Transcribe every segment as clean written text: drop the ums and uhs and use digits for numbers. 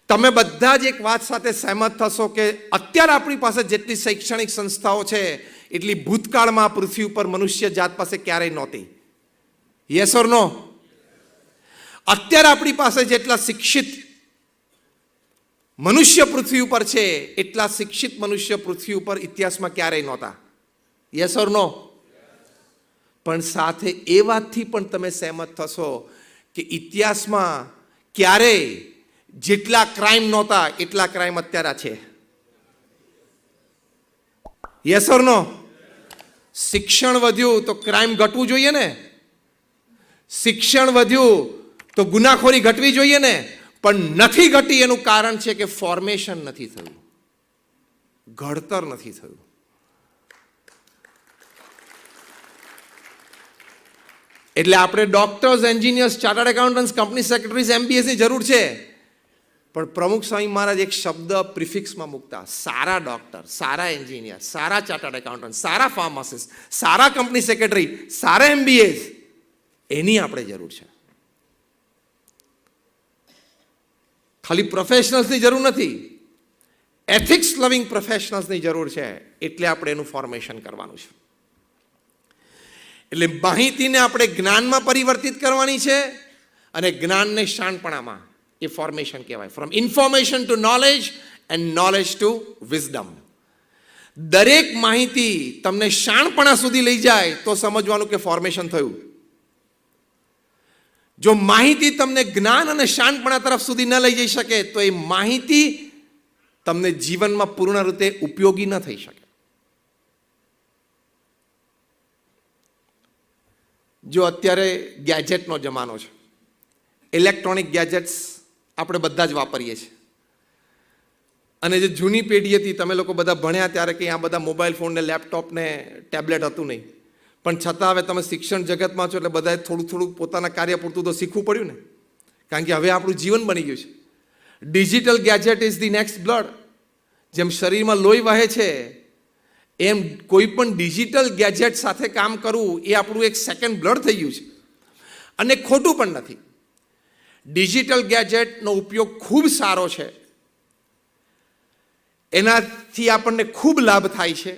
તમે બધા જ એક વાત સાથે સહેમત થશો કે અત્યારે આપણી પાસે જેટલી શૈક્ષણિક સંસ્થાઓ છે એટલી ભૂતકાળમાં પૃથ્વી ઉપર મનુષ્ય જાત પાસે ક્યારેય નહોતી. યસ ઓર નો? અત્યારે આપણી પાસે જેટલા શિક્ષિત મનુષ્ય પૃથ્વી ઉપર છે એટલા શિક્ષિત મનુષ્ય પૃથ્વી ઉપર ઇતિહાસમાં ક્યારેય નહોતા. યસ ઓર નો? પણ સાથે એ વાતથી પણ તમે સહેમત થશો કે ઇતિહાસમાં ક્યારેય જેટલા ક્રાઇમ નહોતા એટલા ક્રાઇમ અત્યારે છે. યસ ઓર નો? શિક્ષણ વધ્યું તો ક્રાઇમ ઘટવું જોઈએ ને, શિક્ષણ વધ્યું તો ગુનાખોરી ઘટવી જોઈએ ને, પણ નથી ઘટી. એનું કારણ છે કે ફોર્મેશન નથી થયું, ઘડતર નથી થયું. એટલે આપણે doctors, engineers, chartered accountants, company secretaries, MBAની જરૂર છે. પણ પ્રમુખ સ્વામી મહારાજ એક શબ્દ પ્રિફિક્સમાં મૂકતા, સારા ડોક્ટર, સારા એન્જિનિયર, સારા ચાર્ટર્ડ એકાઉન્ટન્ટ, સારા ફાર્માસિસ્ટ, સારા કંપની સેક્રેટરી, સારા MBAs, એની આપણે જરૂર છે. ખાલી પ્રોફેશનલ્સની જરૂર નથી, એથિક્સ લવિંગ પ્રોફેશનલ્સની જરૂર છે. એટલે આપણે એનું ફોર્મેશન કરવાનું છે. એટલે માહિતીને આપણે જ્ઞાનમાં પરિવર્તિત કરવાની છે અને જ્ઞાનને શાણપણામાં. એ ફોર્મેશન કહેવાય. From information to knowledge and knowledge to wisdom. દરેક માહિતી તમને શાણપણા સુધી લઈ જાય તો સમજવાનું કે ફોર્મેશન થયું. જો માહિતી તમને જ્ઞાન અને શાણપણા તરફ સુધી ન લઈ જઈ શકે તો એ માહિતી તમને જીવનમાં પૂર્ણ રીતે ઉપયોગી ન થઈ શકે. જો અત્યારે ગેજેટનો જમાનો છે, ઇલેક્ટ્રોનિક ગેજેટ્સ આપણે બધા જ વાપરીએ છીએ. અને જે જૂની પેઢી હતી, તમે લોકો બધા ભણ્યા ત્યારે કે આ બધા મોબાઈલ ફોન ને લેપટોપ ને ટેબ્લેટ હતું નહીં. પણ છતાં હવે તમે શિક્ષણ જગતમાં છો એટલે બધાએ થોડું થોડું પોતાના કાર્ય પૂરતું તો શીખવું પડ્યું ને. કારણ કે હવે આપણું જીવન બની ગયું છે. Digital gadget is the next blood. જેમ શરીરમાં લોહી વહે છે એમ કોઈ પણ ડિજિટલ ગેજેટ સાથે કામ કરવું એ આપણું એક સેકન્ડ બ્લડ થઈ ગયું છે. અને ખોટું પણ નથી. ડિજિટલ ગેજેટનો ઉપયોગ ખૂબ સારો છે, એનાથી આપણને ખૂબ લાભ થાય છે.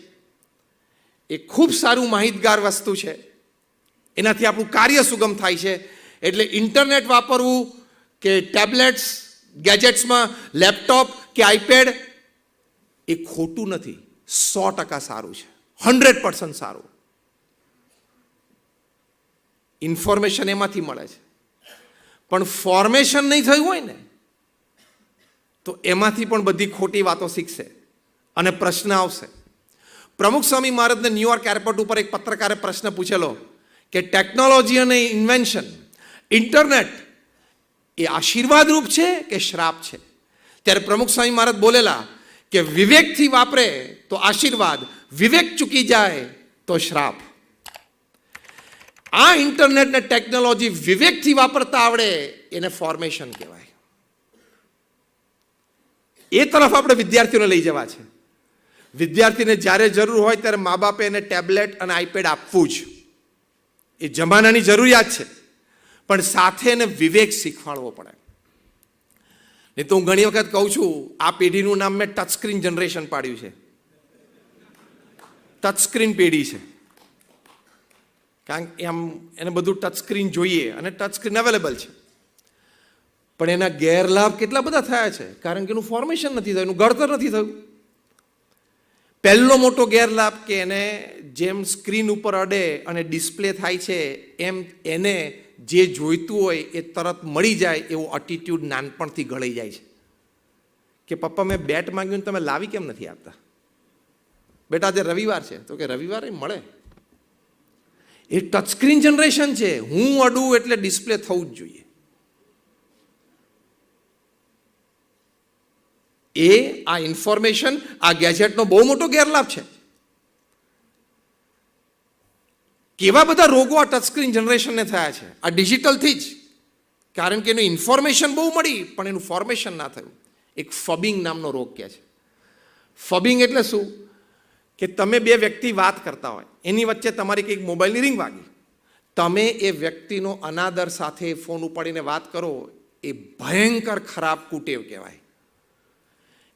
એ ખૂબ સારું માહિતગાર વસ્તુ છે, એનાથી આપણું કાર્ય સુગમ થાય છે. એટલે ઇન્ટરનેટ વાપરવું કે ટેબ્લેટ્સ, ગેજેટ્સમાં લેપટોપ કે આઈપેડ એ ખોટું નથી, 100% સારું છે, 100% સારું. ઇન્ફોર્મેશન એમાંથી મળે છે. પણ ફોર્મેશન નહીં થયું હોય ને તો એમાંથી પણ બધી ખોટી વાતો શીખશે અને પ્રશ્ન આવશે. પ્રમુખ સ્વામી મહારાજને ન્યુયોર્ક એરપોર્ટ ઉપર એક પત્રકારે પ્રશ્ન પૂછેલો કે ટેકનોલોજી અને ઇન્વેન્શન, ઇન્ટરનેટ એ આશીર્વાદ રૂપ છે કે શ્રાપ છે? ત્યારે પ્રમુખ સ્વામી મહારાજ બોલેલા કે વિવેકથી વાપરે તો આશીર્વાદ, વિવેક ચૂકી જાય તો શ્રાપ. આ ઇન્ટરનેટ ને ટેકનોલોજી વિવેકથી વાપરતા આવડે એને ફોર્મેશન કહેવાય. એ તરફ આપણે વિદ્યાર્થીઓને લઈ જવા છે. વિદ્યાર્થીને જ્યારે જરૂર હોય ત્યારે મા બાપે એને ટેબ્લેટ અને આઈપેડ આપવું જ, એ જમાનાની જરૂરિયાત છે. પણ સાથે એને વિવેક શીખવાડવો પડે. નહીં તો હું ઘણી વખત કહું છું, આ પેઢીનું નામ મેં ટચ સ્ક્રીન જનરેશન પાડ્યું છે. ટચ સ્ક્રીન પેઢી છે. કારણ કે આમ એને બધું ટચ સ્ક્રીન જોઈએ અને ટચ સ્ક્રીન અવેલેબલ છે. પણ એના ગેરલાભ કેટલા બધા થયા છે, કારણ કે એનું ફોર્મેશન નથી થયું, એનું ઘડતર નથી થયું. પહેલો મોટો ગેરલાભ કે એને જેમ સ્ક્રીન ઉપર અડે અને ડિસ્પ્લે થાય છે એમ એને જે જોઈતું હોય એ તરત મળી જાય એવો એટીટ્યુડ નાનપણથી ઘડાઈ જાય છે. કે પપ્પા મેં બેટ માંગ્યું તમે લાવી કેમ નથી આપતા? બેટા આજે રવિવાર છે તો કે રવિવારે મળે. એ ટચ સ્ક્રીન જનરેશન છે. હું અડું એટલે ડિસ્પ્લે થવું જ જોઈએ. એ આ ઇન્ફોર્મેશન, આ ગેજેટનો બહુ મોટો ગેરલાભ છે. કેવા બધા રોગો આ ટચ સ્ક્રીન જનરેશનને થયા છે આ ડિજિટલથી જ. કારણ કે એનું ઇન્ફોર્મેશન બહુ મળી પણ એનું ફોર્મેશન ના થયું. એક ફબિંગ નામનો રોગ કહે છે. ફબિંગ એટલે શું? કે તમે બે વ્યક્તિ વાત કરતા હોય, એની વચ્ચે તમારી કંઈક મોબાઈલની રિંગ વાગી, તમે એ વ્યક્તિનો અનાદર સાથે ફોન ઉપાડીને વાત કરો, એ ભયંકર ખરાબ કુટેવ કહેવાય.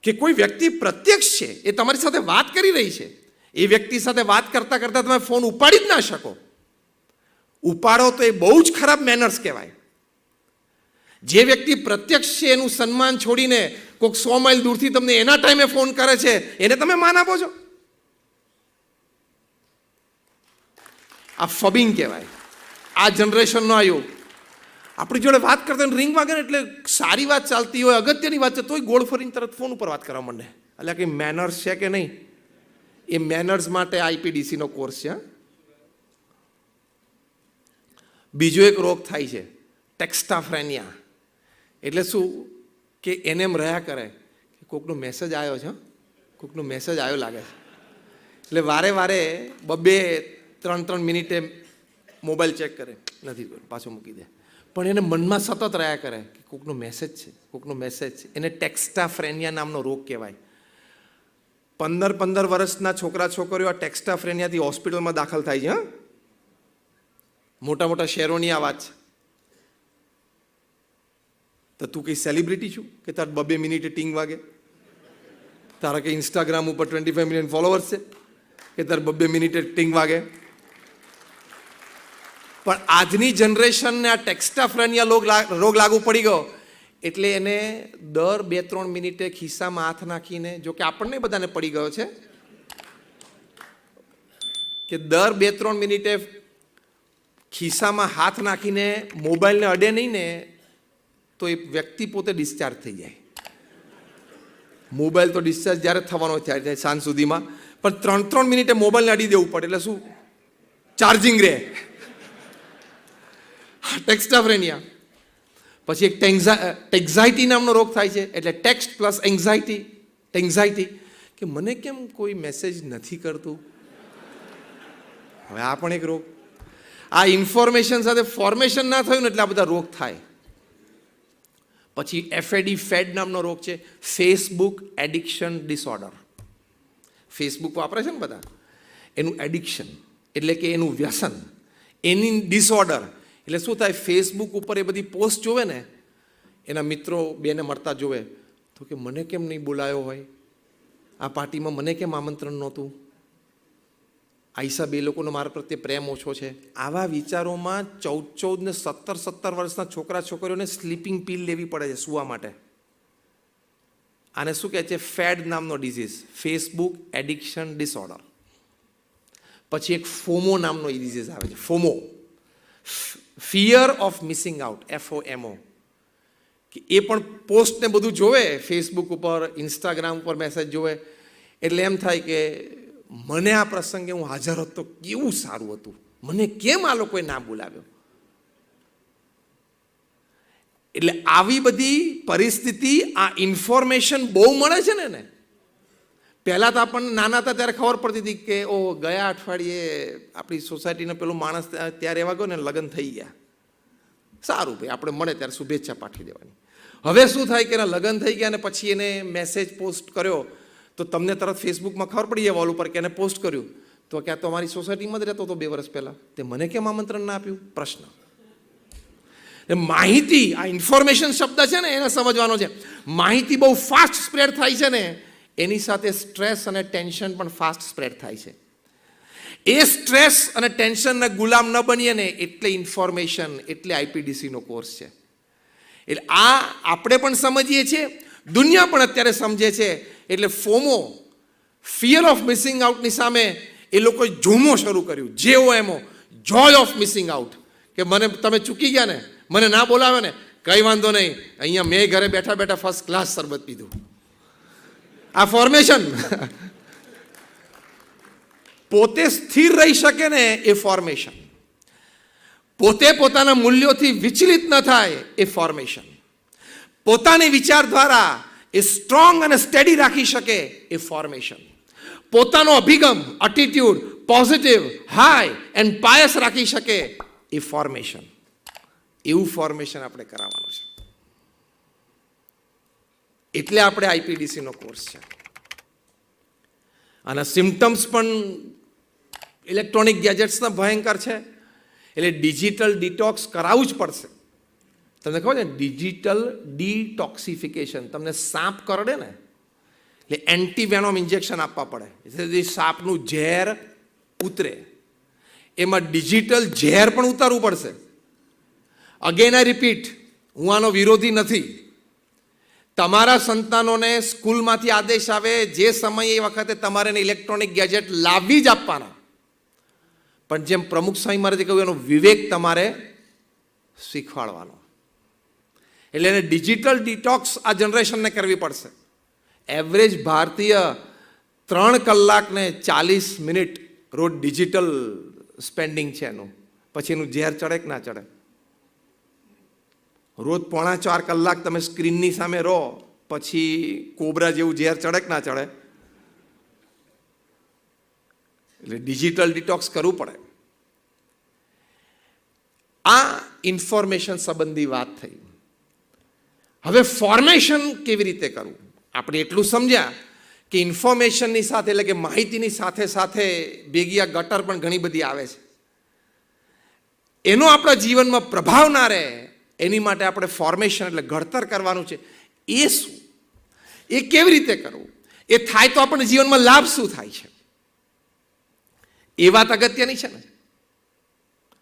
કે કોઈ વ્યક્તિ પ્રત્યક્ષ છે, એ તમારી સાથે વાત કરી રહી છે, એ વ્યક્તિ સાથે વાત કરતાં કરતાં તમે ફોન ઉપાડી જ ના શકો. ઉપાડો તો એ બહુ જ ખરાબ મેનર્સ કહેવાય. જે વ્યક્તિ પ્રત્યક્ષ છે એનું સન્માન છોડીને કોઈક 100 માઇલ દૂરથી તમને એના ટાઈમે ફોન કરે છે, એને તમે માન આપો છો? આ ફબિંગ કહેવાય. આ જનરેશનનો આ યુગ આપણી જોડે વાત કરતા રિંગ વાગે ને એટલે સારી વાત ચાલતી હોય, અગત્યની વાત છે, તોય ગોળ ફરીને તરત ફોન ઉપર વાત કરવા માંડે. એટલે કંઈ મેનર્સ છે કે નહીં? એ મેનર્સ માટે આઈપીડીસીનો કોર્સ છે. બીજો એક રોગ થાય છે ટેક્સ્ટાફ્રેનિયા. એટલે શું કે એને એમ રહ્યા કરે કે કોકનો મેસેજ આવ્યો છે, કોકનો મેસેજ આવ્યો લાગે છે, એટલે વારે વારે 2-3 મિનિટે મોબાઈલ ચેક કરે, નથી પાછો મૂકી દે, પણ એને મનમાં સતત રહ્યા કરે કે કોકનો મેસેજ છે, કોકનો મેસેજ છે. એને ટેક્સ્ટાફ્રેનિયા નામનો રોગ કહેવાય. 15 વર્ષના છોકરા છોકરીઓ આ ટેક્સ્ટાફ્રેનિયાથી હોસ્પિટલમાં દાખલ થાય છે. મોટા મોટા શહેરોની આ વાત છે. તો તું કઈ સેલિબ્રિટી છું કે તાર 2 મિનિટે ટીંગ વાગે? તારા કે ઇન્સ્ટાગ્રામ ઉપર 25 મિલિયન ફોલોવર્સ છે કે તાર 2 મિનિટે ટીંગ વાગે? પણ આજની જનરેશનને આ ટેક્સ્ટાફ્રેનિયા રોગ લાગુ પડી ગયો એટલે એને દર 2-3 મિનિટે ખિસ્સામાં હાથ નાખીને, જો કે આપણને બધાને પડી ગયો છે કે દર 2-3 મિનિટે ખિસ્સામાં હાથ નાખીને મોબાઈલને અડે નહીં ને તો એ વ્યક્તિ પોતે ડિસ્ચાર્જ થઈ જાય. મોબાઈલ તો ડિસ્ચાર્જ જ્યારે થવાનો થાય સાંજ સુધીમાં, પણ 3 મિનિટે મોબાઈલને અડી દેવું પડે એટલે શું ચાર્જિંગ રહે. ટેક્સ્ટાફ્રેનિયા. પછી એક ટેક્ઝાઇટી નામનો રોગ થાય છે. એટલે ટેક્સ્ટ પ્લસ એન્ઝાઇટી કે મને કેમ કોઈ મેસેજ નથી કરતું. હવે આ પણ એક રોગ. આ ઇન્ફોર્મેશન સાથે ફોર્મેશન ના થયું ને એટલે આ બધા રોગ થાય. પછી ફેડ નામનો રોગ છે, ફેસબુક એડિક્શન ડિસઓર્ડર. ફેસબુક વાપરે છે ને બધા, એનું એડિક્શન એટલે કે એનું વ્યસન, એની ડિસઓર્ડર. એટલે શું થાય, ફેસબુક ઉપર એ બધી પોસ્ટ જોવે ને, એના મિત્રો બેને મળતા જોવે તો કે મને કેમ નહીં બોલાયો હોય, આ પાર્ટીમાં મને કેમ આમંત્રણ નહોતું, આ હિસાબે એ લોકોનો મારા પ્રત્યે પ્રેમ ઓછો છે. આવા વિચારોમાં 14 ને 17 વર્ષના છોકરા છોકરીઓને સ્લીપિંગ પિલ લેવી પડે છે સૂવા માટે. આને શું કહે છે? ફેડ નામનો ડિઝીઝ, ફેસબુક એડિક્શન ડિસઓર્ડર. પછી એક ફોમો નામનો ડિઝીઝ આવે છે, FOMO, fear of missing out, FOMO. કે એ પણ પોસ્ટને બધું જોવે ફેસબુક ઉપર, ઇન્સ્ટાગ્રામ ઉપર મેસેજ જોવે એટલે એમ થાય કે મને આ પ્રસંગે હું હાજર હતો કેવું સારું હતું, મને કેમ આ લોકોએ ના બોલાવ્યો. એટલે આવી બધી પરિસ્થિતિ, આ ઇન્ફોર્મેશન બહુ મળે છે ને. પહેલાં તો આપણને નાના હતા ત્યારે ખબર પડતી હતી કે ઓ ગયા અઠવાડિયે આપણી સોસાયટીનો પેલો માણસ ત્યાં રહેવા ગયો ને લગ્ન થઈ ગયા, સારું ભાઈ આપણે મળે ત્યારે શુભેચ્છા પાઠવી દેવાની. હવે શું થાય કે એના લગ્ન થઈ ગયા અને પછી એને મેસેજ પોસ્ટ કર્યો તો તમને તરત ફેસબુકમાં ખબર પડી જાય વોલ ઉપર કે એને પોસ્ટ કર્યું તો ક્યાં તો અમારી સોસાયટીમાં જ રહેતો હતો 2 વર્ષ પહેલાં, તે મને કેમ આમંત્રણ ના આપ્યું? પ્રશ્ન. માહિતી, આ ઇન્ફોર્મેશન શબ્દ છે ને એને સમજવાનો છે. માહિતી બહુ ફાસ્ટ સ્પ્રેડ થાય છે ને, એની સાથે સ્ટ્રેસ અને ટેન્શન પણ ફાસ્ટ સ્પ્રેડ થાય છે. એ સ્ટ્રેસ અને ટેન્શનના ગુલામ ન બનીએ ને એટલે ઇન્ફોર્મેશન, એટલે આઈપીડીસીનો કોર્સ છે. એટલે આ આપણે પણ સમજીએ છીએ, દુનિયા પણ અત્યારે સમજે છે. એટલે ફોમો, ફિયર ઓફ મિસિંગ આઉટની સામે એ લોકોએ ઝૂમો શરૂ કર્યું, JOMO, Joy of missing out. કે મને તમે ચૂકી ગયા ને, મને ના બોલાવે ને, કંઈ વાંધો નહીં, અહીંયા મેં ઘરે બેઠા બેઠા ફર્સ્ટ ક્લાસ શરબત પીધું. આ ફોર્મેશન. પોતે સ્થિર રહી શકે ને એ ફોર્મેશન, પોતે પોતાના મૂલ્યોથી વિચલિત ન થાય એ ફોર્મેશન, પોતાની વિચાર દ્વારા એ સ્ટ્રોંગ અને સ્ટેડી રાખી શકે એ ફોર્મેશન, પોતાનો અભિગમ, એટીટ્યુડ પોઝિટિવ, હાઈ એન્ડ પાયસ રાખી શકે એ ફોર્મેશન. એવું ફોર્મેશન આપણે કરાવવાનું છે. એટલે આપણે આઈપીડીસીનો કોર્સ છે. આના સિમ્ટમ્સ પણ ઇલેક્ટ્રોનિક ગેજેટ્સના ભયંકર છે. એટલે ડિજિટલ ડિટોક્સ કરાવવું જ પડશે. તમને ખબર છે ડિજિટલ ડિટોક્સિફિકેશન. તમને સાપ કરડે ને એટલે એન્ટીવેનોમ ઇન્જેક્શન આપવા પડે, જેથી સાપનું ઝેર ઉતરે. એમાં ડિજિટલ ઝેર પણ ઉતારવું પડશે. અગેન આઈ રિપીટ, હું આનો વિરોધી નથી. તમારા સંતાનોને સ્કૂલમાંથી આદેશ આવે જે સમયે એ વખતે તમારે ઇલેક્ટ્રોનિક ગેજેટ લાવી જ આપવાના. પણ જેમ પ્રમુખ સ્વામી મહારાજે કહ્યું, એનો વિવેક તમારે શીખવાડવાનો. એટલે એને ડિજિટલ ડિટોક્સ આ જનરેશનને કરવી પડશે. એવરેજ ભારતીય 3 કલાક ને 40 મિનિટ રોજ ડિજિટલ સ્પેન્ડિંગ છે એનું. પછી એનું ઝેર ચડે કે ના ચડે? રોજ 3.25 કલાક તમે સ્ક્રીનની સામે રહો, પછી કોબરા જેવું ઝેર ચડે કે ના ચડે? એટલે ડિજિટલ ડિટોક્સ કરવું પડે. આ ઇન્ફોર્મેશન સંબંધી વાત થઈ. હવે ફોર્મેશન કેવી રીતે કરવું? આપણે એટલું સમજ્યા કે ઇન્ફોર્મેશનની સાથે, એટલે કે માહિતીની સાથે સાથે ભેગી આ ગટર પણ ઘણી બધી આવે છે. એનો આપણા જીવનમાં પ્રભાવ ના રહે એની માટે આપણે ફોર્મેશન એટલે ઘડતર કરવાનું છે. એ શું? એ કેવી રીતે કરવું? એ થાય તો આપણને જીવનમાં લાભ શું થાય છે? એ વાત અગત્યની છે ને.